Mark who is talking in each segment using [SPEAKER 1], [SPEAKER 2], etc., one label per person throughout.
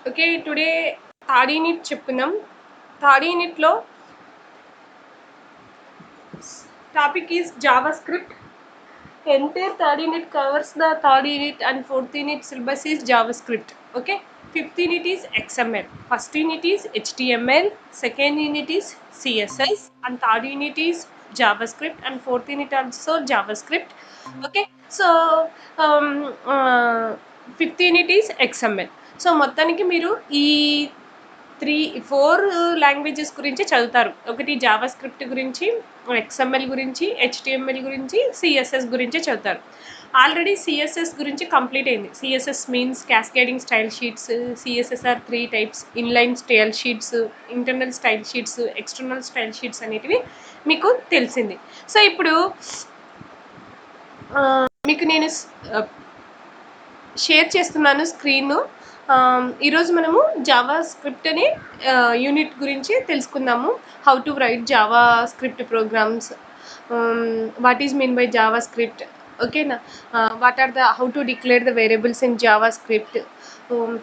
[SPEAKER 1] Okay. Today third unit చెప్పుకుందాం. Third యూనిట్‌లో topic is JavaScript. Entire third unit covers the third unit and fourth unit syllabus is JavaScript. Okay. Fifth unit is XML. First unit is HTML. Second unit is CSS. And third unit is JavaScript. And fourth unit also JavaScript. Okay. So fifth unit is XML. So మొత్తానికి మీరు ఈ 4 languages గురించి చదువుతారు. ఒకటి Java script గురించి, XML గురించి, HTML గురించి, CSS గురించి చదువుతారు. ఆల్రెడీ సిఎస్ఎస్ గురించి కంప్లీట్ అయింది. CSS means cascading style sheets. CSS are 3 types: inline style sheets, internal style sheets, external style sheets అనేటివి మీకు తెలిసింది. సో ఇప్పుడు మీకు నేను షేర్ చేస్తున్నాను స్క్రీన్. ఈరోజు మనము జావా స్క్రిప్ట్ అనే యూనిట్ గురించి తెలుసుకుందాము. How to write JavaScript programs, what is mean by JavaScript, ఓకేనా. What are the how to declare the variables in JavaScript,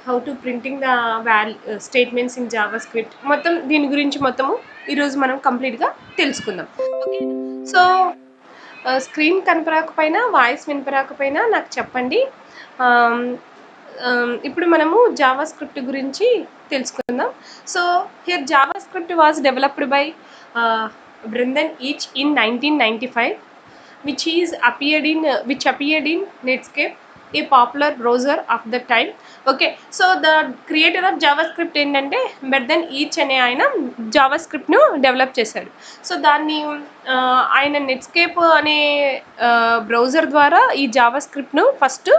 [SPEAKER 1] how to printing the statements in JavaScript, మొత్తం దీని గురించి మొత్తము ఈరోజు మనం కంప్లీట్గా తెలుసుకుందాం. Okay. So screen కనపరాకపోయినా, వాయిస్ వినపరాకపోయినా నాకు చెప్పండి. ఇప్పుడు మనము జావా స్క్రిప్ట్ గురించి తెలుసుకుందాం. So here JavaScript was developed by Brendan Eich in 1995, which appeared in Netscape, a popular browser of the time. Okay. So the creator of Java script ఏంటంటే బెర్దన్ ఈచ్ అనే ఆయన జావా స్క్రిప్ట్ను డెవలప్ చేశాడు. So దాన్ని ఆయన Netscape అనే browser ద్వారా ఈ Java స్క్రిప్ట్ను first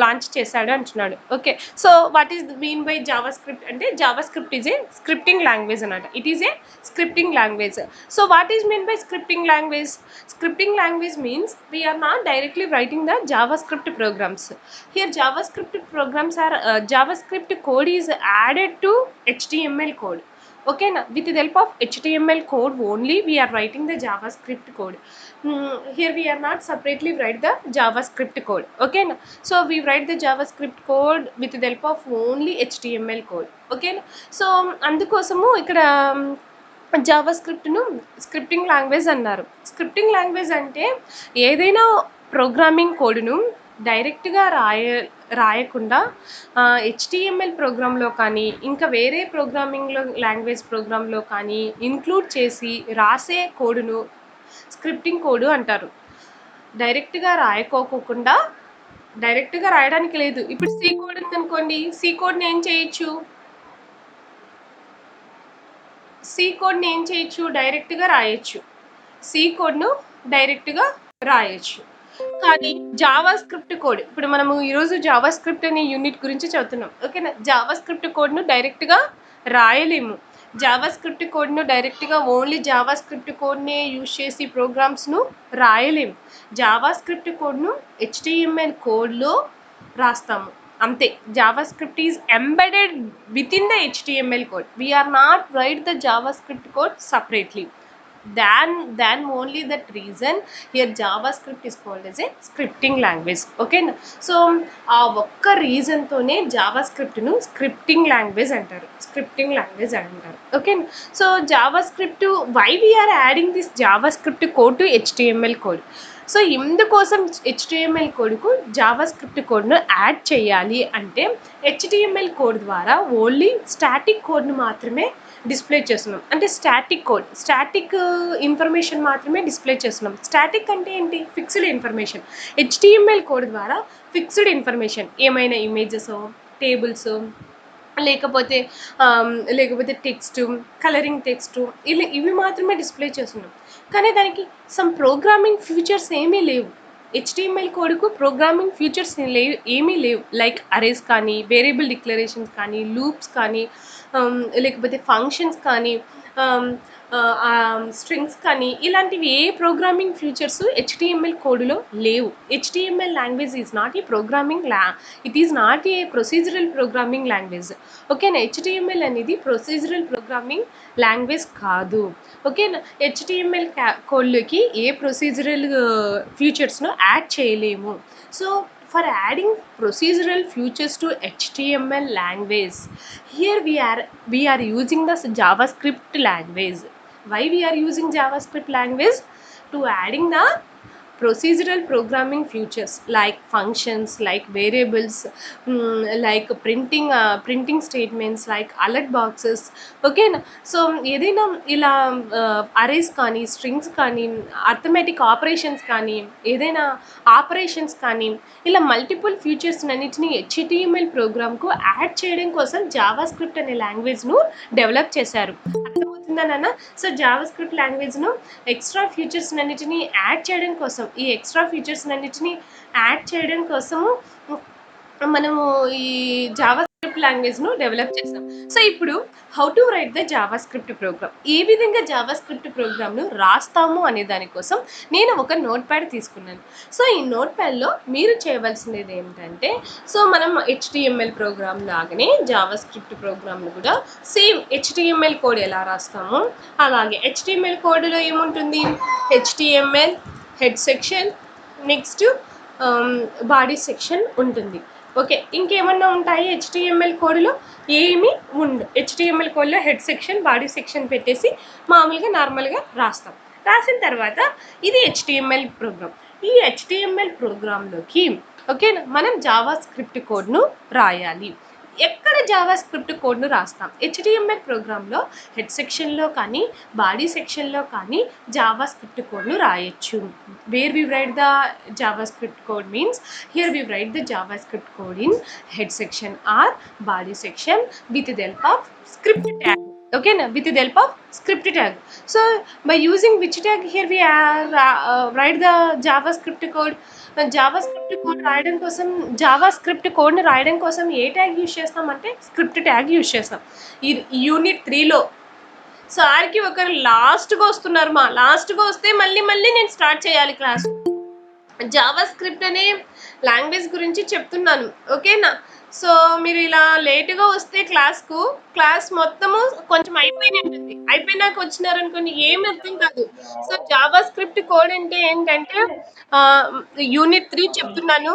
[SPEAKER 1] launch చేశాడు అంటున్నాడు. Okay. So what is mean by JavaScript అంటే JavaScript is a scripting language అన్నమాట. It is a scripting language. So what is mean by scripting language? Scripting language means we are not directly writing the JavaScript programs. Here JavaScript programs are JavaScript code is added to HTML code. Okay, now with the help of HTML code only we are writing the JavaScript code. Here we are not separately write the JavaScript code. Okay, now so we write the JavaScript code with the help of only HTML code. Okay, so అందుకోసము ఇక్కడ Java స్క్రిప్ట్ను scripting language అన్నారు. Scripting language అంటే ఏదైనా programming కోడ్ను డైరెక్ట్గా రాయకుండా HTML ప్రోగ్రాంలో కానీ ఇంకా వేరే లాంగ్వేజ్ ప్రోగ్రాంలో కానీ ఇన్క్లూడ్ చేసి రాసే కోడ్ను స్క్రిప్టింగ్ కోడ్ అంటారు. డైరెక్ట్గా రాయకోకుండా, డైరెక్ట్గా రాయడానికి లేదు. ఇప్పుడు సి కోడ్ ఉందనుకోండి, సి కోడ్ని ఏం చేయొచ్చు, సి కోడ్ని ఏం చేయొచ్చు, డైరెక్ట్గా రాయొచ్చు. సి కోడ్ను డైరెక్ట్గా రాయొచ్చు. కానీ జావా స్క్రిప్ట్ కోడ్, ఇప్పుడు మనము ఈరోజు జావా స్క్రిప్ట్ అనే యూనిట్ గురించి చదువుతున్నాం. ఓకేనా. జావా స్క్రిప్ట్ కోడ్ను డైరెక్ట్గా రాయలేము. జావా స్క్రిప్ట్ కోడ్ను డైరెక్ట్గా ఓన్లీ జావా స్క్రిప్ట్ కోడ్నే యూజ్ చేసి ప్రోగ్రామ్స్ను రాయలేము. జావా స్క్రిప్ట్ కోడ్ను హెచ్టిఎంఎల్ కోడ్లో రాస్తాము అంతే. Java script is embedded with in the HTML code. We are not write the JavaScript code separately. Then only that reason here JavaScript is called as a scripting language. Okay, so ఆ ఒక్క reason తోనే JavaScript ను scripting language అంటారు. Scripting language అంటారు. Okay. So JavaScript, why we are adding this JavaScript code to HTML code? So ఇందుకోసం HTML కోడ్కు JavaScript కోడ్ను add చేయాలి అంటే హెచ్టిఎంఎల్ కోడ్ ద్వారా ఓన్లీ స్టాటిక్ కోడ్ను మాత్రమే డిస్ప్లే చేస్తున్నాం. అంటే స్టాటిక్ ఇన్ఫర్మేషన్ మాత్రమే డిస్ప్లే చేస్తున్నాం. స్టాటిక్ అంటే ఏంటి? Fixed information. హెచ్టిఎంఎల్ కోడ్ ద్వారా ఫిక్స్డ్ ఇన్ఫర్మేషన్, ఏమైనా ఇమేజెస్, టేబుల్స్, లేకపోతే టెక్స్ట్, కలరింగ్ టెక్స్ట్, ఇవి మాత్రమే డిస్ప్లే చేస్తున్నాం. కానీ దానికి సమ్ ప్రోగ్రామింగ్ ఫ్యూచర్స్ ఏమీ లేవు. హెచ్టిఎంఎల్ కోడ్కు ప్రోగ్రామింగ్ ఫ్యూచర్స్ ఏమీ లేవు. లైక్ అరేస్ కానీ, వేరియబుల్ డిక్లరేషన్స్ కానీ, లూప్స్ కానీ, లేకపోతే ఫంక్షన్స్ కానీ, స్ట్రింగ్స్ కానీ, ఇలాంటివి ఏ ప్రోగ్రామింగ్ ఫ్యూచర్స్ హెచ్టిఎంఎల్ కోడ్లో లేవు. HTML language is not a it is not a procedural programming language. ఓకేనా. హెచ్టిఎంఎల్ అనేది ప్రొసీజరల్ ప్రోగ్రామింగ్ లాంగ్వేజ్ కాదు. ఓకేనా. హెచ్టిఎంఎల్ కోడ్లోకి ఏ ప్రొసీజరల్ ఫీచర్స్ను యాడ్ చేయలేము. So for adding procedural features to HTML language. Here we are using the JavaScript language. Why we are using JavaScript language? To adding the procedural programming features like functions, like variables, like printing statements, like alert boxes. ఓకేనా. So ఏదైనా ఇలా arrays కానీ, strings కానీ, arithmetic operations కానీ, ఏదైనా operations కానీ, ఇలా multiple features అన్నిటిని హెచ్టిఎంఎల్ ప్రోగ్రామ్కు యాడ్ చేయడం కోసం జావా స్క్రిప్ట్ అనే లాంగ్వేజ్ను డెవలప్ చేశారు. అర్థమవుతుందా నాన్న? సో జావా స్క్రిప్ట్ లాంగ్వేజ్ను ఎక్స్ట్రా ఫీచర్స్ అన్నిటిని యాడ్ చేయడం కోసం, ఈ ఎక్స్ట్రా ఫీచర్స్ అన్నిటిని యాడ్ చేయడం కోసము మనము ఈ జావా స్క్రిప్ట్ లాంగ్వేజ్ను డెవలప్ చేసాం. సో ఇప్పుడు how to write the JavaScript program, ఏ విధంగా జావా స్క్రిప్ట్ ప్రోగ్రామ్ను రాస్తాము అనే దానికోసం నేను ఒక నోట్ ప్యాడ్ తీసుకున్నాను. సో ఈ నోట్ ప్యాడ్లో మీరు చేయవలసినది ఏంటంటే, సో మనం హెచ్టిఎంఎల్ ప్రోగ్రామ్ లాగానే జావా స్క్రిప్ట్ ప్రోగ్రామ్ను కూడా సేమ్ హెచ్టిఎంఎల్ కోడ్ ఎలా రాస్తామో అలాగే హెచ్టిఎంఎల్ కోడ్లో ఏముంటుంది, HTML head section, next body section ఉంటుంది. ఓకే, ఇంకేమన్నా ఉంటాయి హెచ్టిఎంఎల్ కోడ్లో? ఏమి ఉండవు. హెచ్టిఎంఎల్ కోడ్లో హెడ్ సెక్షన్, బాడీ సెక్షన్ పెట్టేసి మామూలుగా నార్మల్గా రాస్తాం. రాసిన తర్వాత ఇది హెచ్టిఎంఎల్ ప్రోగ్రామ్. ఈ హెచ్టిఎంఎల్ ప్రోగ్రాంలోకి ఓకేనా మనం జావా స్క్రిప్ట్ కోడ్ను రాయాలి. ఎక్కడ జావా స్క్రిప్ట్ కోడ్ను రాస్తాం? హెచ్టిఎంఎల్ ప్రోగ్రాంలో హెడ్ సెక్షన్లో కానీ, బాడీ సెక్షన్లో కానీ జావా స్క్రిప్ట్ కోడ్ను రాయొచ్చు. Where we write the JavaScript code means, here we write the JavaScript code in head section or body section with the help of script tag. Okay na, with the help of script tag. So by using which tag, here we are write the javascript code. JavaScript code రాయడం కోసం, JavaScript కోడ్ని రాయడం కోసం ఏ tag use చేస్తాం అంటే script tag use చేస్తాం. ఈ unit 3లో సార్కి ఒకరు లాస్ట్గా వస్తున్నారు, మా లాస్ట్గా వస్తే మళ్ళీ నేను స్టార్ట్ చేయాలి క్లాస్. జావా స్క్రిప్ట్ అనే లాంగ్వేజ్ గురించి చెప్తున్నాను, ఓకేనా. సో మీరు ఇలా లేటుగా వస్తే క్లాస్ మొత్తము కొంచెం అయిపోయినాక వచ్చినారనుకోండి ఏం అర్థం కాదు. సో జావా స్క్రిప్ట్ కోడ్ అంటే ఏంటంటే యూనిట్ 3 చెప్తున్నాను.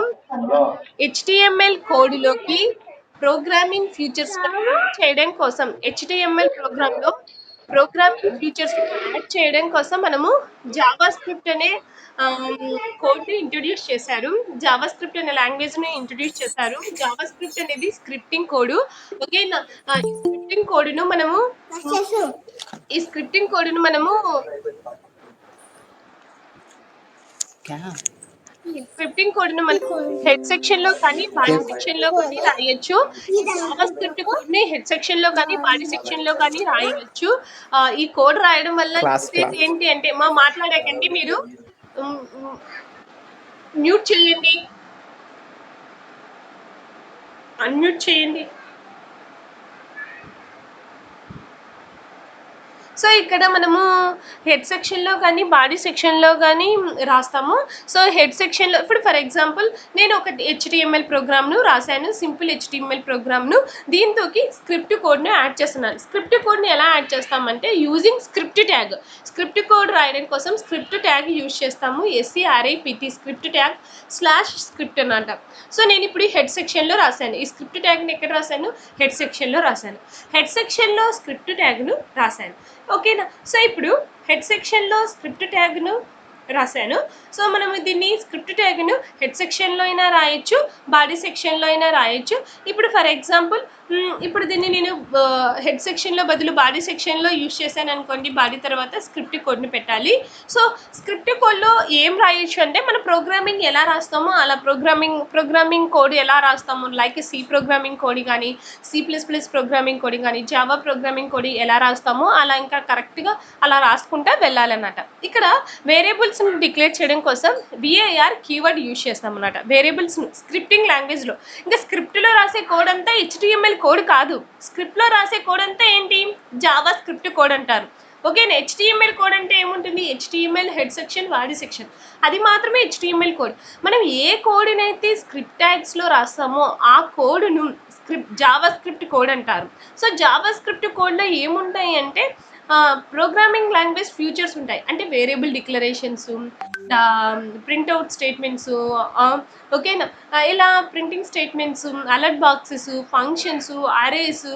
[SPEAKER 1] హెచ్టిఎంఎల్ కోడ్లోకి ప్రోగ్రామింగ్ ఫీచర్స్ చేయడం కోసం, హెచ్టిఎంఎల్ ప్రోగ్రాంలో ప్రోగ్రామింగ్ ఫీచర్స్ యాడ్ చేయడం కోసం మనము జావా స్క్రిప్ట్ అనే కోడ్ని ఇంట్రొడ్యూస్ చేశారు. జావా స్క్రిప్ట్ అనే లాంగ్వేజ్ని ఇంట్రొడ్యూస్ చేశారు. జావా స్క్రిప్ట్ అనేది స్క్రిప్టింగ్ కోడ్. ఓకేనా. ఈ స్క్రిప్టింగ్ కోడ్ను మనము స్క్రిప్టింగ్ కోడ్ను మనము హెడ్ సెక్షన్లో కానీ, బాడీ సెక్షన్లో కానీ రాయొచ్చు. జావా స్క్రిప్ట్ కోడ్ని హెడ్ సెక్షన్లో కానీ, బాడీ సెక్షన్లో కానీ రాయవచ్చు. ఈ కోడ్ రాయడం వల్ల ఏంటి అంటే, మాట్లాడకండి, మీరు మ్యూట్ చేయండి, అన్మ్యూట్ చేయండి. సో ఇక్కడ మనము హెడ్ సెక్షన్లో కానీ, బాడీ సెక్షన్లో కానీ రాస్తాము. సో హెడ్ సెక్షన్లో ఇప్పుడు ఫర్ ఎగ్జాంపుల్ నేను ఒక హెచ్టిఎంఎల్ ప్రోగ్రామ్ను రాశాను, సింపుల్ హెచ్టిఎంఎల్ ప్రోగ్రామ్ను. దీంతోకి స్క్రిప్ట్ కోడ్ను యాడ్ చేస్తున్నాను. స్క్రిప్ట్ కోడ్ని ఎలా యాడ్ చేస్తామంటే using script tag. Script code రాయడం కోసం స్క్రిప్ట్ ట్యాగ్ యూజ్ చేస్తాము. SCRIPT స్క్రిప్ట్ ట్యాగ్ /స్క్రిప్ట్ అన్నమాట. సో నేను ఇప్పుడు హెడ్ సెక్షన్లో రాశాను. ఈ స్క్రిప్ట్ ట్యాగ్ని ఎక్కడ రాశాను? హెడ్ సెక్షన్లో రాశాను. హెడ్ సెక్షన్లో స్క్రిప్ట్ ట్యాగ్ను రాశాను, ఓకేనా. సో ఇప్పుడు హెడ్ సెక్షన్లో స్క్రిప్ట్ ట్యాగ్ను రాశాను. సో మనం దీన్ని స్క్రిప్ట్ ట్యాగ్ను హెడ్ సెక్షన్లో అయినా రాయొచ్చు, బాడీ సెక్షన్లో అయినా రాయొచ్చు. ఇప్పుడు ఫర్ ఎగ్జాంపుల్ ఇప్పుడు దీన్ని నేను హెడ్ సెక్షన్లో బదులు బాడీ సెక్షన్లో యూజ్ చేశాను అనుకోండి. బాడీ తర్వాత స్క్రిప్ట్ కోడ్ని పెట్టాలి. సో స్క్రిప్ట్ కోడ్లో ఏం రాయొచ్చు అంటే మన ప్రోగ్రామింగ్ ఎలా రాస్తామో అలా ప్రోగ్రామింగ్ కోడ్ ఎలా రాస్తామో, లైక్ సి ప్రోగ్రామింగ్ కోడ్ కానీ, C++ ప్రోగ్రామింగ్ కోడ్ కానీ, జావా ప్రోగ్రామింగ్ కోడ్ ఎలా రాస్తామో అలా ఇంకా కరెక్ట్గా అలా రాసుకుంటా వెళ్ళాలన్నమాట. ఇక్కడ వేరియబుల్స్ని డిక్లేర్ చేయడం కోసం VAR కీవర్డ్ యూజ్ చేస్తాం అన్నమాట. వేరియబుల్స్ స్క్రిప్టింగ్ లాంగ్వేజ్లో, ఇంకా స్క్రిప్ట్లో రాసే కోడ్ అంతా HTML కోడ్ కాదు. స్క్రిప్ట్లో రాసే కోడ్ అంతా ఏంటి? జావా స్క్రిప్ట్ కోడ్ అంటారు, ఓకేనా. HTML కోడ్ అంటే ఏముంటుంది? HTML head section, body section, అది మాత్రమే HTML కోడ్. మనం ఏ కోడ్నైతే స్క్రిప్ట్ ట్యాగ్స్లో రాస్తామో ఆ కోడ్ను జావా స్క్రిప్ట్ కోడ్ అంటారు. సో జావా స్క్రిప్ట్ కోడ్లో ఏముంటాయి అంటే ప్రోగ్రామింగ్ లాంగ్వేజ్ ఫ్యూచర్స్ ఉంటాయి. అంటే వేరియబుల్ డిక్లరేషన్స్, ప్రింట్అవుట్ స్టేట్మెంట్స్, ఓకేనా. ఇలా printing statements, alert boxes, functions, arrays,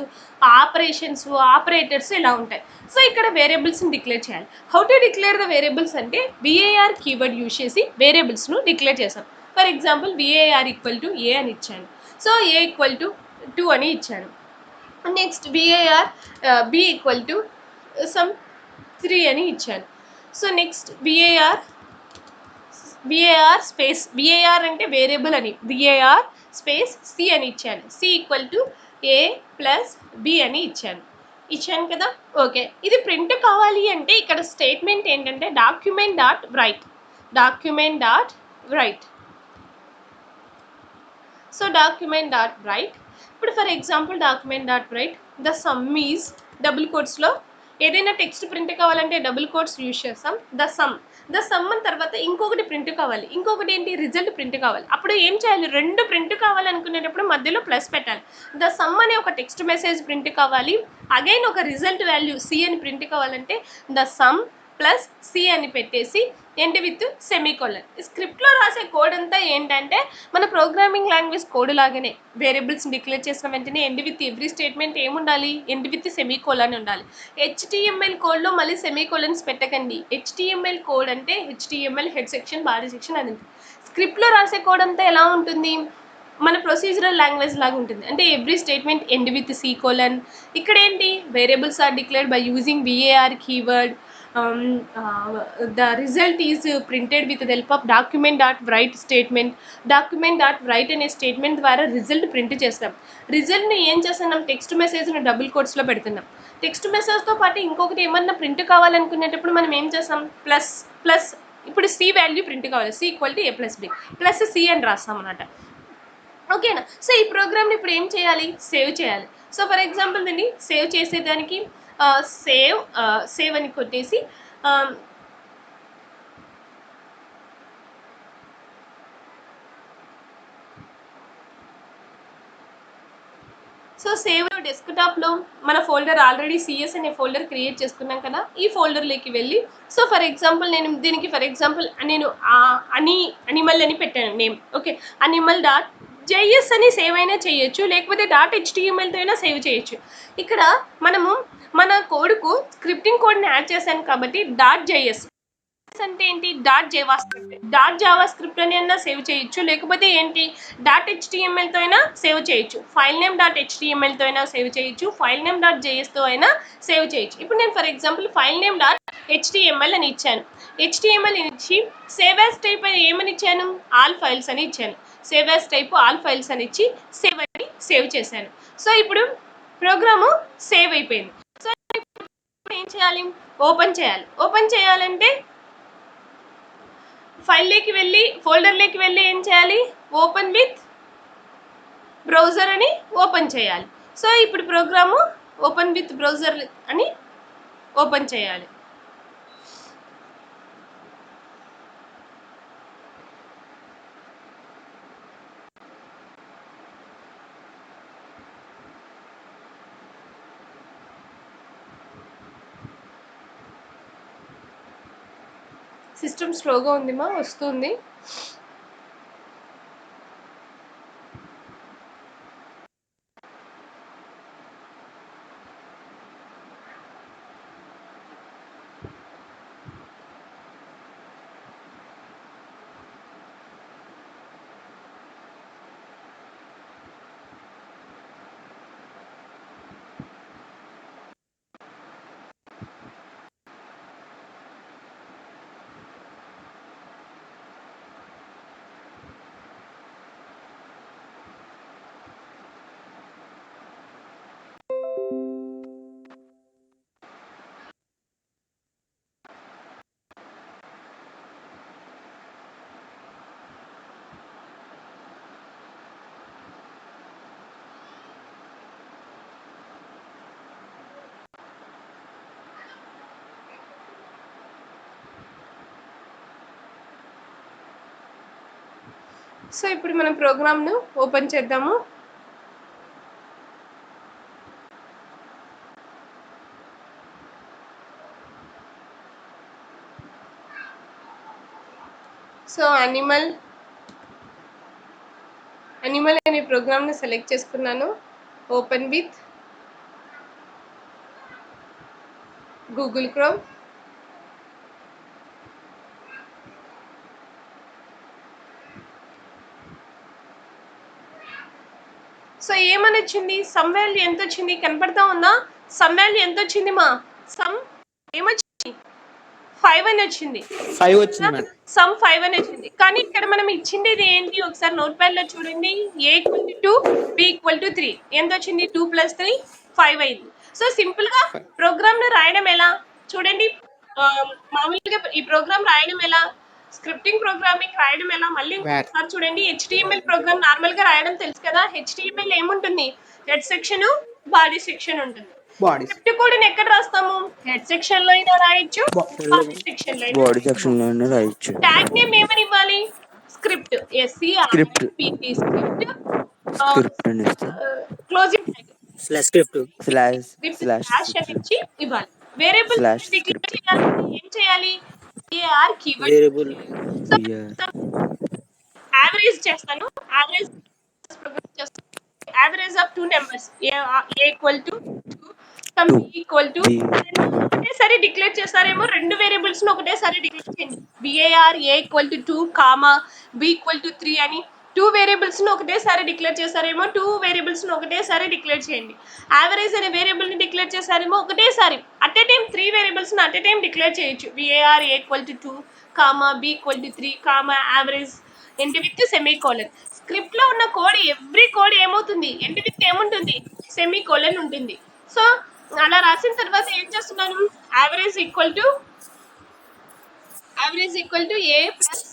[SPEAKER 1] operations, operators ఇలా ఉంటాయి. సో ఇక్కడ వేరియబుల్స్ని డిక్లేర్ చేయాలి. How to declare the variables అంటే విఏఆర్ కీవర్డ్ యూజ్ చేసి వేరియబుల్స్ను డిక్లేర్ చేస్తాం. For example V A R equal to A అని ఇచ్చాను. సో ఏ ఈక్వల్ టు 2 అని ఇచ్చాను. Next V A R B equal to sum 3 అని ఇచ్చాను. So next V A R space V A R అంటే వేరియబుల్ అని విఏఆర్ స్పేస్ సి అని ఇచ్చాను. C equal to A plus B అని ఇచ్చాను కదా. ఓకే, ఇది ప్రింట్ కావాలి అంటే ఇక్కడ స్టేట్మెంట్ ఏంటంటే document dot write. So document dot write. ఇప్పుడు for example document dot write the sum is double కోట్స్లో ఏదైనా టెక్స్ట్ ప్రింట్ కావాలంటే డబుల్ కోట్స్ యూజ్ చేస్తాం. ద సమ్ అని తర్వాత ఇంకొకటి ప్రింట్ కావాలి, ఇంకొకటి ఏంటి రిజల్ట్ ప్రింట్ కావాలి. అప్పుడు ఏం చేయాలి, రెండు ప్రింట్ కావాలనుకునేటప్పుడు మధ్యలో ప్లస్ పెట్టాలి. ద సమ్ అనే ఒక టెక్స్ట్ మెసేజ్ ప్రింట్ కావాలి, అగైన్ ఒక రిజల్ట్ వాల్యూ సి అని ప్రింట్ కావాలంటే ద సమ్ ప్లస్ సి అని పెట్టేసి ఎండ్ విత్ సెమీకోలన్. స్క్రిప్ట్లో రాసే కోడ్ అంతా ఏంటంటే మన ప్రోగ్రామింగ్ లాంగ్వేజ్ కోడ్ లాగానే వేరియబుల్స్ డిక్లేర్ చేసిన వెంటనే ఎండ్ విత్ ఎవ్రీ స్టేట్మెంట్ ఏముండాలి, ఎండ్ విత్ సెమీకోలన్ ఉండాలి. HTML కోడ్లో మళ్ళీ సెమీకోలన్స్ పెట్టకండి. HTML కోడ్ అంటే HTML head section body section అని ఉంటుంది. స్క్రిప్ట్లో రాసే కోడ్ అంతా ఎలా ఉంటుంది, మన ప్రొసీజరల్ లాంగ్వేజ్ లాగా ఉంటుంది. అంటే every statement end with semicolon. ఇక్కడ ఏంటి variables are declared by using VAR keyword. The result is printed with the help of document.write statement. document.write అనే స్టేట్మెంట్ ద్వారా రిజల్ట్ ప్రింట్ చేస్తాం. రిజల్ట్ని ఏం చేస్తున్నాం, టెక్స్ట్ మెసేజ్ని డబుల్ కోట్స్లో పెడుతున్నాం. టెక్స్ట్ మెసేజ్తో పాటు ఇంకొకటి ఏమన్నా ప్రింట్ కావాలనుకునేటప్పుడు మనం ఏం చేస్తాం, ప్లస్ ఇప్పుడు సి వాల్యూ ప్రింట్ కావాలి, C equal to A plus B plus C అని రాస్తాం అన్నమాట. ఓకేనా. సో ఈ ప్రోగ్రామ్ని ఇప్పుడు ఏం చేయాలి, సేవ్ చేయాలి. సో ఫర్ ఎగ్జాంపుల్ దీన్ని సేవ్ చేసేదానికి సేవ్ అని కొట్టేసి సో సేవ్లో డెస్క్టాప్లో మన ఫోల్డర్ ఆల్రెడీ సిఎస్ అనే ఫోల్డర్ క్రియేట్ చేసుకున్నాం కదా, ఈ ఫోల్డర్లోకి వెళ్ళి సో ఫర్ ఎగ్జాంపుల్ నేను దీనికి ఫర్ ఎగ్జాంపుల్ నేను అనిమల్ అని పెట్టాను name. Okay, animal dot JS అని సేవ్ అయినా చేయొచ్చు, లేకపోతే .htmlతో అయినా సేవ్ చేయొచ్చు. ఇక్కడ మనము మన కోడ్కు స్క్రిప్టింగ్ కోడ్ని యాడ్ చేశాను కాబట్టి .js అంటే ఏంటి, జావా స్క్రిప్ట్ అని అయినా సేవ్ చేయొచ్చు, లేకపోతే ఏంటి .htmlతో అయినా సేవ్ చేయొచ్చు, ఫైల్ నేమ్ .htmlతో అయినా సేవ్ చేయొచ్చు, ఫైల్ నేమ్ .jsతో అయినా సేవ్ చేయొచ్చు. ఇప్పుడు నేను for example file name .html అని ఇచ్చాను. HTML ఇచ్చి సేవ్ యాజ్ టైప్ ఏమని ఇచ్చాను, ఆల్ ఫైల్స్ అని ఇచ్చాను. Save as type all files అని ఇచ్చి సేవ్ చేశాను. సో ఇప్పుడు ప్రోగ్రాము సేవ్ అయిపోయింది. సో ఇప్పుడు ఏం చేయాలి, ఓపెన్ చేయాలంటే ఫైల్లోకి వెళ్ళి ఫోల్డర్లోకి వెళ్ళి ఏం చేయాలి, ఓపెన్ విత్ బ్రౌజర్ అని ఓపెన్ చేయాలి. సో ఇప్పుడు ప్రోగ్రాము ఓపెన్ విత్ బ్రౌజర్ అని ఓపెన్ చేయాలి. సిస్టమ్ స్లోగా ఉందిమా, వస్తుంది. సో ఇప్పుడు మనం ప్రోగ్రామ్ను ఓపెన్ చేద్దాము. సో యానిమల్ అనే ప్రోగ్రామ్ని సెలెక్ట్ చేసుకున్నాను. Open with Google chrome. So ఏమని వచ్చింది? సమ్ వాల్యూ ఎంత వచ్చింది కనపడతా ఉందా? సమ్ వాల్యూ ఎంత వచ్చింది మా? సమ్ ఏమొచ్చింది? 5 అని వచ్చింది.
[SPEAKER 2] 5 వచ్చింది మేడం.
[SPEAKER 1] సమ్ 5 అని వచ్చింది. కానీ ఇక్కడ మనం ఇచ్చింది ఏంటి? ఒకసారి నోట్ ప్యాడ్ లో చూడండి. a = 2, b = 3. ఎంత వచ్చింది? 2 + 3 5 అయింది. సో సింపుల్ గా ప్రోగ్రామ్ ను రాయడం ఎలా చూడండి. మామూలుగా ఈ ప్రోగ్రామ్ రాయడం ఎలా, స్క్రిప్టింగ్ ప్రోగ్రామింగ్ రాయడం ఎలా, మళ్ళీ ఒకసారి చూడండి. HTML ప్రోగ్రామ్ నార్మల్ గా రాయడం తెలుసు కదా. HTML ఏముంటుంది? హెడ్ సెక్షన్, బాడీ సెక్షన్ ఉంటుంది. స్క్రిప్ట్ కోడ్ ఎక్కడ రాస్తాము? హెడ్ సెక్షన్ లో అయినా రాయొచ్చు, బాడీ సెక్షన్ లో అయినా
[SPEAKER 2] రాయొచ్చు.
[SPEAKER 1] ట్యాగ్ నేమ్ ఏమని ఇవ్వాలి? స్క్రిప్ట్,
[SPEAKER 2] స్క్రిప్ట్
[SPEAKER 1] అని క్లోజింగ్ ట్యాగ్ స్లాష్ అని ఇచ్చి ఇవ్వాలి. వేరియబుల్ డిక్లేర్ చేయాలంటే ఏం చేయాలి? AR keyword. సో యావరేజ్ చేస్తాను. యావరేజ్ ప్రోగ్రామ్ చేస్తాను. Average of 2 numbers a = 2, some b = ఒకటేసారి డిక్లేర్ చేస్తారేమో. రెండు వేరియబుల్స్ ను ఒకటేసారి డిక్లేర్ చేయండి. var a = 2, b = 3 అని 2 వేరియబుల్స్ ను ఒకటేసారి డిక్లేర్ చేస్తారేమో. 2 వేరియబుల్స్ ను ఒకటేసారి డిక్లేర్ చేయండి. యావరేజ్ అనే వేరియబుల్ ని డిక్లేర్ చేస్తారేమో. ఒకటేసారి అట్ ఎ టైం 3 వేరియబుల్స్ ను అట్ ఎ టైం డిక్లేర్ చేయొచ్చు. var a = 2, b = 3, average end with semicolon. Script లో ఉన్న కోడ్ ఎవ్రీ కోడ్ ఏమవుతుంది? ఎండ్ విత్ ఏముంటుంది? సెమీకోలన్ ఉంటుంది. సో అలా రాసిన తర్వాత ఏం చేస్తున్నాను? Average equal to a plus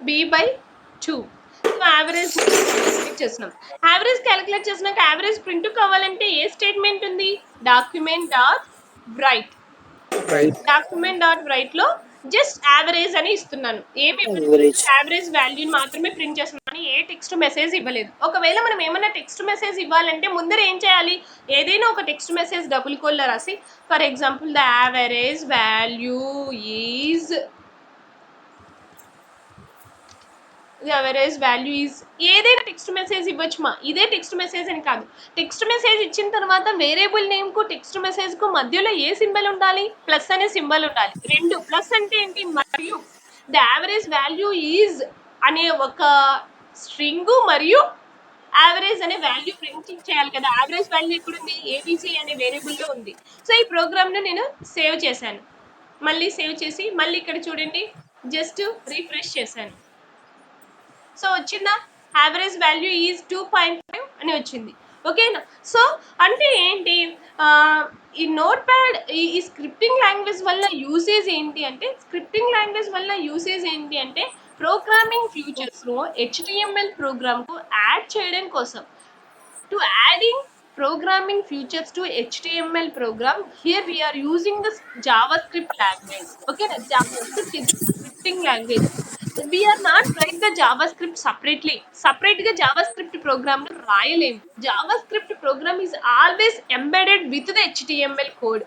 [SPEAKER 1] b/2. So average చేస్తున్నాం. యావరేజ్ క్యాలిక్యులేట్ చేసినాక యావరేజ్ ప్రింట్ కావాలంటే ఏ స్టేట్మెంట్ ఉంది? డాక్యుమెంట్ డాట్ రైట్ లో జస్ట్ యావరేజ్ అని ఇస్తున్నాను. ఏమి యావరేజ్ వాల్యూని మాత్రమే ప్రింట్ చేస్తున్నాను. ఏ టెక్స్ట్ మెసేజ్ ఇవ్వలేదు. ఒకవేళ మనం ఏమైనా టెక్స్ట్ మెసేజ్ ఇవ్వాలంటే ముందర ఏం చేయాలి? ఏదైనా ఒక టెక్స్ట్ మెసేజ్ డబుల్ కోల్లో రాసి, for example the average value is ఏదైనా టెక్స్ట్ మెసేజ్ ఇవ్వచ్చు మా. ఇదే టెక్స్ట్ మెసేజ్ అని కాదు. టెక్స్ట్ మెసేజ్ ఇచ్చిన తర్వాత వేరియబుల్ నేమ్ కు టెక్స్ట్ మెసేజ్ కు మధ్యలో ఏ సింబల్ ఉండాలి? ప్లస్ అనే సింబల్ ఉండాలి. రెండు ప్లస్ అంటే ఏంటి? మరియు ద యావరేజ్ వాల్యూ ఈజ్ అనే ఒక స్ట్రింగ్ మరియు యావరేజ్ అనే వాల్యూ ప్రింట్ చేయాలి కదా. యావరేజ్ వాల్యూ ఇక్కడ ఉంది, ఏబిసి అనే వేరియబుల్ లో ఉంది. సో ఈ ప్రోగ్రామ్ ను నేను సేవ్ చేశాను. మళ్ళీ సేవ్ చేసి మళ్ళీ ఇక్కడ చూడండి, జస్ట్ రిఫ్రెష్ చేశాను. సో వచ్చిందా? యావరేజ్ వాల్యూ ఈజ్ 2.5 అని వచ్చింది. ఓకేనా? సో అంటే ఏంటి? ఈ నోట్ ప్యాడ్ ఈ స్క్రిప్టింగ్ లాంగ్వేజ్ వల్ల యూసేజ్ ఏంటి అంటే, ప్రోగ్రామింగ్ ఫ్యూచర్స్లో HTML ప్రోగ్రామ్కు యాడ్ చేయడం కోసం. To adding programming features to HTML program, here we are using the JavaScript language. Okay, the JavaScript is a scripting language. We are not write the JavaScript separately. Separate the JavaScript program to రాయలేం. JavaScript program is always embedded with the HTML code.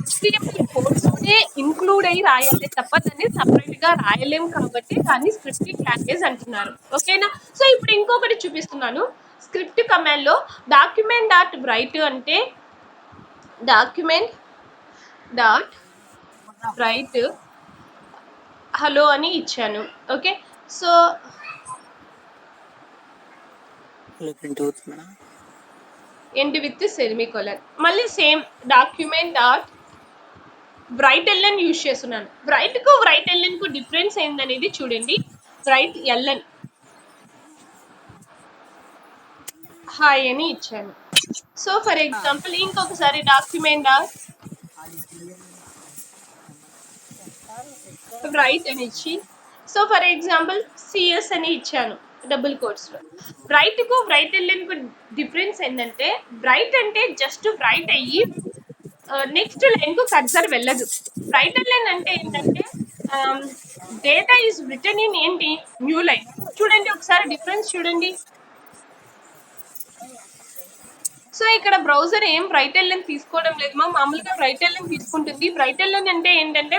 [SPEAKER 1] HTML code లోనే include అయ్యి రాయాలి తప్ప దాన్ని separate గా రాయలేం. కాబట్టి దాన్ని scripting language అంటున్నారు. ఓకేనా? సో ఇప్పుడు ఇంకొకటి చూపిస్తున్నాను. స్క్రిప్ట్ కమాండ్ లో డాక్యుమెంట్ డాట్ రైట్ అంటే డాక్యుమెంట్ డాట్ రైట్ హలో అని ఇచ్చాను. Okay, so end with semicolon. మళ్ళీ same document dot write L N use చేస్తున్నాను. బ్రైట్ కు బ్రైట్ ఎల్ఎన్ కు డిఫరెన్స్ ఏందనేది చూడండి. బ్రైట్ ఎల్ఎన్ హాయ్ అని ఇచ్చాను. సో ఫర్ ఎగ్జాంపుల్ ఇంకొకసారి డాక్యుమెంట్ రైట్ అని ఇచ్చి, సో ఫర్ ఎగ్జాంపుల్ సిఎస్ అని ఇచ్చాను డబుల్ కోట్స్ లో. బ్రైట్ కు బ్రైట్ ఎల్ఎన్ కు డిఫరెన్స్ ఏంటంటే, బ్రైట్ అంటే జస్ట్ బ్రైట్ అయ్యి నెక్స్ట్ లైన్ కు కర్సర్ వెళ్ళదు. బ్రైట్ ఎల్ఎన్ అంటే ఏంటంటే డేటా ఈజ్ రిటర్న్ ఇన్ ఏంటి? New line. చూడండి ఒకసారి డిఫరెన్స్ చూడండి. సో ఇక్కడ బ్రౌజర్ ఏం బ్రైట్ ఎల్ఎన్ తీసుకోవడం లేదు మా, మామూలుగా బ్రైట్ ఎల్ఎన్ తీసుకుంటుంది. బ్రైట్ ఎల్ఎన్ అంటే ఏంటంటే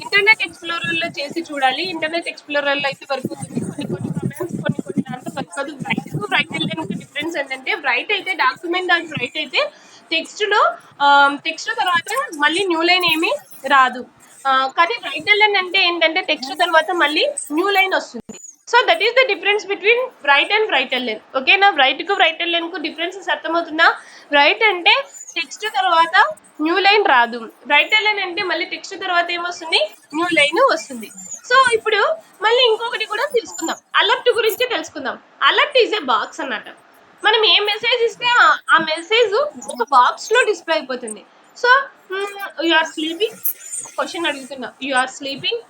[SPEAKER 1] ఇంటర్నెట్ ఎక్స్ప్లోరర్ లో చేసి చూడాలి. ఇంటర్నెట్ ఎక్స్ప్లోరర్ లో అయితే వర్క్ అవుతుంది, కొన్ని కమాండ్స్ కొన్ని దాంట్లో వర్క్ కాదు. బ్రైట్ కు బ్రైట్ ఎల్ఎన్ కు డిఫరెన్స్ ఏంటంటే బ్రైట్ అయితే డాక్యుమెంట్ డాట్ బ్రైట్ అయితే టెక్స్ట్ లో టెక్స్ట్ తర్వాత మళ్ళీ న్యూ లైన్ ఏమీ రాదు. కానీ బ్రైట్ ఎల్ఎన్ అంటే ఏంటంటే టెక్స్ట్ తర్వాత మళ్ళీ న్యూ లైన్ వస్తుంది. So that is the difference between write and write LN. ఓకేనా? బ్రైట్ కు బ్రైట్ ఎల్ఎన్ కు డిఫరెన్సెస్ అర్థమవుతుందా? బ్రైట్ అంటే టెక్స్ట్ తర్వాత న్యూ లైన్ రాదు, బ్రైట్ ఎల్ఎన్ అంటే మళ్ళీ టెక్స్ట్ తర్వాత ఏమొస్తుంది, న్యూ లైన్ వస్తుంది. సో ఇప్పుడు మళ్ళీ ఇంకొకటి కూడా తెలుసుకుందాం, అలర్ట్ గురించి తెలుసుకుందాం. అలర్ట్ ఈజ్ ఏ బాక్స్ అన్నమాట. మనం ఏ మెసేజ్ ఇస్తే ఆ మెసేజ్ ఒక బాక్స్ లో డిస్ప్లే అయిపోతుంది. So you are sleeping, question అడుగుతున్నా, యు ఆర్ స్లీపింగ్,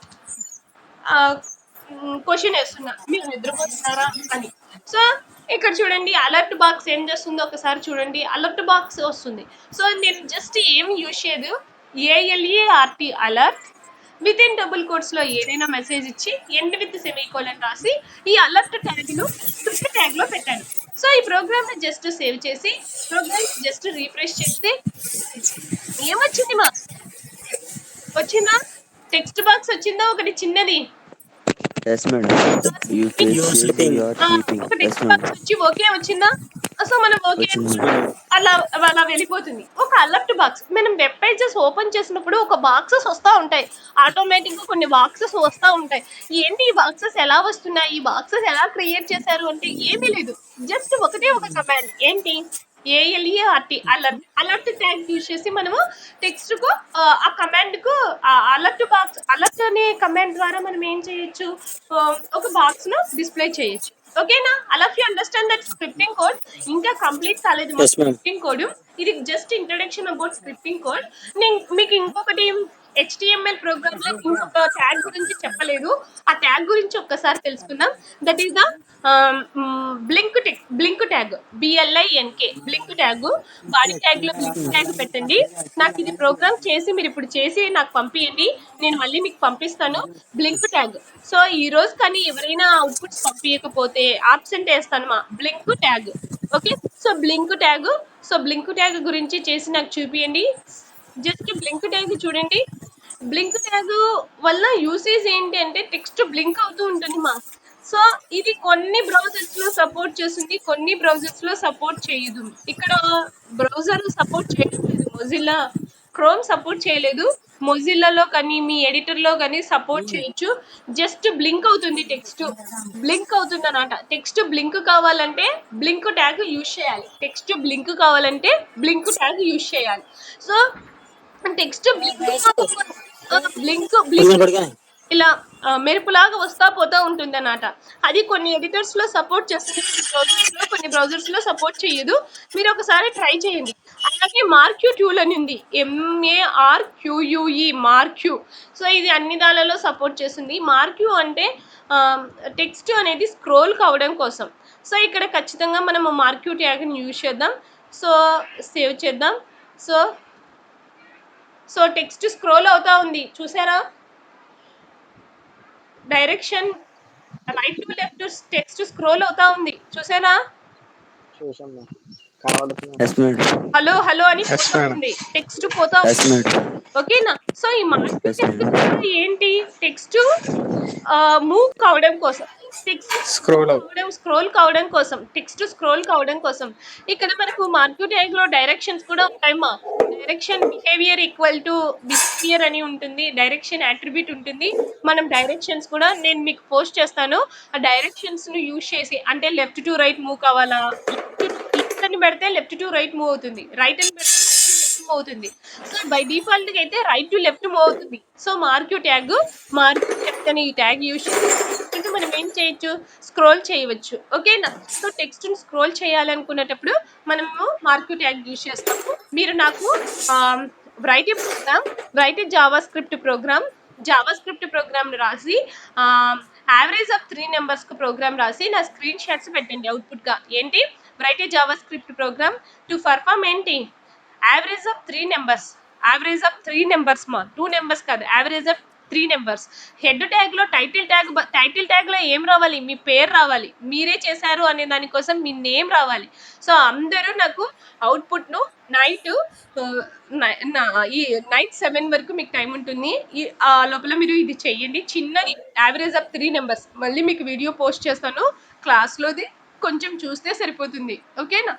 [SPEAKER 1] క్వశ్చన్ వేస్తున్నా, మీరు నిద్రపోతున్నారా అని. సో ఇక్కడ చూడండి అలర్ట్ బాక్స్ ఏం చేస్తుందో ఒకసారి చూడండి. అలర్ట్ బాక్స్ వస్తుంది. సో నేను జస్ట్ ఏమి యూజ్ చేయదు, A L A R T alert with in double quotes లో ఏదైనా మెసేజ్ ఇచ్చి ఎండ్ విత్ సెమీకోలన్ రాసి ఈ అలర్ట్ ట్యాగ్ ను స్క్రిప్ట్ ట్యాగ్ లో పెట్టాను. సో ఈ ప్రోగ్రామ్ ని జస్ట్ సేవ్ చేసి ప్రోగ్రామ్ జస్ట్ రీఫ్రెష్ చేస్తే ఏమొచ్చింది మా, వచ్చిందా? టెక్స్ట్ బాక్స్ వచ్చిందా ఒకటి చిన్నది?
[SPEAKER 2] Yes, madam. You can
[SPEAKER 3] You are
[SPEAKER 2] say
[SPEAKER 3] sleeping.
[SPEAKER 2] you are sleeping.
[SPEAKER 1] ఒక
[SPEAKER 2] Yes,
[SPEAKER 1] టెక్స్ట్
[SPEAKER 2] madam.
[SPEAKER 1] బాక్స్ వచ్చి ఓకే వచ్చిందా? సో మనం ఓకే
[SPEAKER 2] వచ్చింది.
[SPEAKER 1] అలా అలా వెళ్ళిపోతుంది. ఒక అలర్ట్ బాక్స్ మనం వెబ్ పేజెస్ ఓపెన్ చేసినప్పుడు ఒక బాక్సెస్ వస్తూ ఉంటాయి, ఆటోమేటిక్గా కొన్ని బాక్సెస్ వస్తూ ఉంటాయి. ఏంటి ఈ బాక్సెస్ ఎలా వస్తున్నాయి, ఈ బాక్సెస్ ఎలా క్రియేట్ చేశారు అంటే ఏమీ లేదు, జస్ట్ ఒకటే ఒక కమాండ్. ఏంటి? ఏఎల్ఈఆర్టీ అలర్ట్. అలర్ట్ ట్యాగ్ యూజ్ చేసి మనము టెక్స్ట్ కు ఆ కమాండ్ కు అలర్ట్ బాక్స్, అలర్ట్ అనే కమాండ్ ద్వారా మనం ఏం చేయొచ్చు, ఒక బాక్స్ ను డిస్ప్లే చేయొచ్చు. ఓకేనా? అలా you understand that scripting code. ఇంకా కంప్లీట్ కాలేదు
[SPEAKER 3] Yes, ma'am.
[SPEAKER 1] స్క్రిప్టింగ్ కోడ్, ఇది just introduction about scripting code. నేను మీకు ఇంకొకటి హెచ్టిఎంఎల్ ప్రోగ్రామ్ లో ఇంకొక ట్యాగ్ గురించి చెప్పలేదు, ఆ ట్యాగ్ గురించి ఒక్కసారి తెలుసుకుందాం. That is the blink tag, B L I N K blink tag. Body tag లో బ్లింక్ ట్యాగ్ పెట్టండి. నాకు ఇది ప్రోగ్రామ్ చేసి మీరు ఇప్పుడు చేసి నాకు పంపించండి, నేను మళ్ళీ మీకు పంపిస్తాను బ్లింక్ ట్యాగ్. సో ఈ రోజు కానీ ఎవరైనా అవుట్పుట్స్ పంపించకపోతే ఆబ్సెంట్ వేస్తాను మా blink tag. Okay? So blink tag గురించి చేసి నాకు చూపియండి. జస్ట్ బ్లింక్ ట్యాగ్ చూడండి. బ్లింక్ ట్యాగ్ వల్ల యూసేజ్ ఏంటి అంటే టెక్స్ట్ బ్లింక్ అవుతూ ఉంటుంది మా. సో ఇది కొన్ని బ్రౌజర్స్ లో సపోర్ట్ చేస్తుంది, కొన్ని బ్రౌజర్స్ లో సపోర్ట్ చేయదు. ఇక్కడ బ్రౌజర్ సపోర్ట్ చేయలేదు, మొజిల్లా క్రోమ్ సపోర్ట్ చేయలేదు, మొజిల్లాలో కానీ మీ ఎడిటర్ లో కానీ సపోర్ట్ చేయొచ్చు. జస్ట్ బ్లింక్ అవుతుంది, టెక్స్ట్ బ్లింక్ అవుతుంది అన్నమాట. టెక్స్ట్ బ్లింక్ కావాలంటే బ్లింక్ ట్యాగ్ యూజ్ చేయాలి, టెక్స్ట్ బ్లింక్ కావాలంటే బ్లింక్ ట్యాగ్ యూజ్ చేయాలి. సో టెక్స్ట్ బ్లింక్ బ్లింక్ ఇలా మెరుపులాగా వస్తా పోతా ఉంటుంది అన్నమాట. అది కొన్ని ఎడిటర్స్ లో సపోర్ట్ చేస్తుంది, కొన్ని బ్రౌజర్స్ లో సపోర్ట్ చేయదు. మీరు ఒకసారి ట్రై చేయండి. అలాగే మార్క్యూ టూల్ అని ఉంది, MARQUE మార్క్యూ. సో ఇది అన్ని దానిలో సపోర్ట్ చేస్తుంది. మార్క్యూ అంటే టెక్స్ట్ అనేది స్క్రోల్ కావడం కోసం. సో ఇక్కడ ఖచ్చితంగా మనము మార్క్యూ ట్యాగ్ని యూజ్ చేద్దాం. సో సేవ్ చేద్దాం. సో టెక్స్ట్ స్క్రోల్ అవుతా ఉంది, చూసారా? Direction right to left text scroll అవుతా ఉంది, చూసారా?
[SPEAKER 2] Yes, madam.
[SPEAKER 1] హలో హలో అని పోతా ఉంది, టెక్స్ట్ పోతా
[SPEAKER 2] Yes,
[SPEAKER 1] ఉంది.
[SPEAKER 2] madam.
[SPEAKER 1] ఓకేనా? సో ఈ మార్క్యూ
[SPEAKER 2] Yes,
[SPEAKER 1] ట్యాగ్
[SPEAKER 2] madam.
[SPEAKER 1] ఏంటి, టెక్స్ట్ మూవ్ కావడం కోసం, టెక్స్ట్ స్క్రోల్ కావడం కోసం, టెక్స్ట్ స్క్రోల్ కావడం కోసం. ఇక్కడ మనకు మార్క్యూ ట్యాగ్ లో డైరెక్షన్స్ కూడా ఉంటాయమ్మా. Direction behaviour equal to behaviour అని ఉంటుంది, డైరెక్షన్ అట్రిబ్యూట్ ఉంటుంది. మనం డైరెక్షన్స్ కూడా నేను మీకు పోస్ట్ చేస్తాను. ఆ డైరెక్షన్స్ ను యూజ్ చేసి, అంటే లెఫ్ట్ టు రైట్ మూవ్ కావాలా, లెఫ్ట్ అని పెడితే లెఫ్ట్ టు రైట్ మూవ్ అవుతుంది, రైట్ అని పెడితే మూవ్ అవుతుంది. సో బై డిఫాల్ట్ గా అయితే రైట్ టు లెఫ్ట్ మూవ్ అవుతుంది. సో మార్క్యూ ట్యాగ్ అని ఈ ట్యాగ్ యూజ్ చేసి మనం ఏం చేయొచ్చు, స్క్రోల్ చేయవచ్చు. ఓకేనా? సో టెక్స్ట్ ని స్క్రోల్ చేయాలనుకునేటప్పుడు మనము మార్క్యూ ట్యాగ్ యూజ్ చేస్తాము. మీరు నాకు రైట్ జావా స్క్రిప్ట్ ప్రోగ్రామ్ రాసి యావరేజ్ ఆఫ్ 3 numbers కు ప్రోగ్రామ్ రాసి నా స్క్రీన్ షాట్స్ పెట్టండి అవుట్పుట్ గా. ఏంటి? Write JavaScript program to perform ఏంటి, యావరేజ్ ఆఫ్ 3 numbers మా, 2 numbers కాదు, యావరేజ్ ఆఫ్ 3 నెంబర్స్. హెడ్ ట్యాగ్లో టైటిల్ ట్యాగ్లో ఏం రావాలి, మీ పేరు రావాలి, మీరే చేశారు అనే దానికోసం మీ నేమ్ రావాలి. సో అందరూ నాకు అవుట్పుట్ను నైట్ ఈ నైట్ 7 వరకు మీకు టైం ఉంటుంది. ఆ లోపల మీరు ఇది చెయ్యండి. చిన్నది యావరేజ్ ఆఫ్ 3 నెంబర్స్. మళ్ళీ మీకు వీడియో పోస్ట్ చేస్తాను క్లాస్లోది, కొంచెం చూస్తే సరిపోతుంది. ఓకేనా?